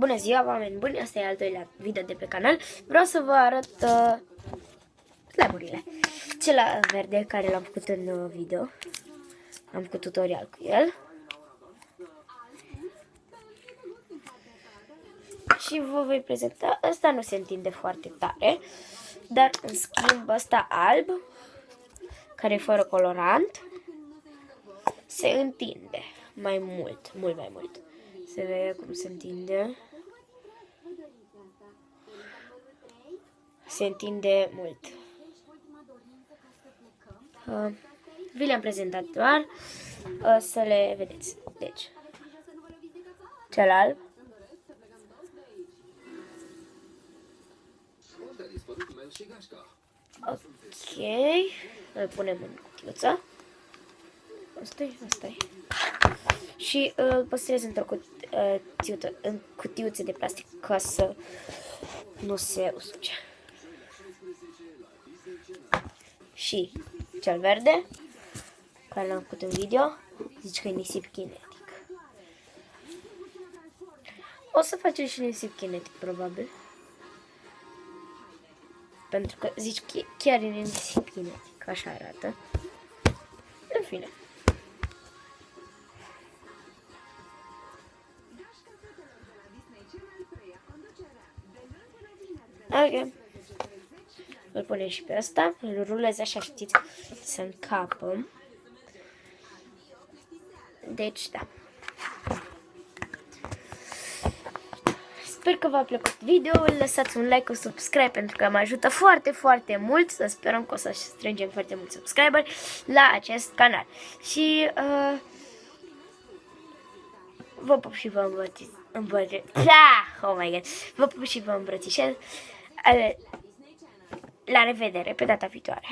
Bună ziua, oameni buni! Asta e al doilea video de pe canal. Vreau să vă arăt slime-urile. Cel verde care l-am făcut în video. Am făcut tutorial cu el. Și vă voi prezenta. Ăsta nu se întinde foarte tare, dar în schimb ăsta alb, care e fără colorant, se întinde mai mult, mult mai mult. Se vede cum se întinde. Se întinde mult. Vi le-am prezentat doar să le vedeți. Deci, cel alb. Ok, îl punem în cutiuță. Asta-i. Și îl păstrez într-o cutiuță de plastic ca să nu se usuce. Și cel verde, care l-am făcut în video, zici că e nisip kinetic. O să facem și nisip kinetic, probabil. Pentru că zici că chiar e nisip kinetic, așa arată. În fine. Ok. Îl punem și pe ăsta, îl rulez așa, știți, să încapă. Deci, da. Sper că v-a plăcut video-ul, lăsați un like, un subscribe pentru că mă ajută foarte, foarte mult. Să sperăm că o să strângem foarte mulți subscriberi la acest canal. Și vă pup și vă Vă pup și vă îmbrățișez. La revedere pe data viitoare.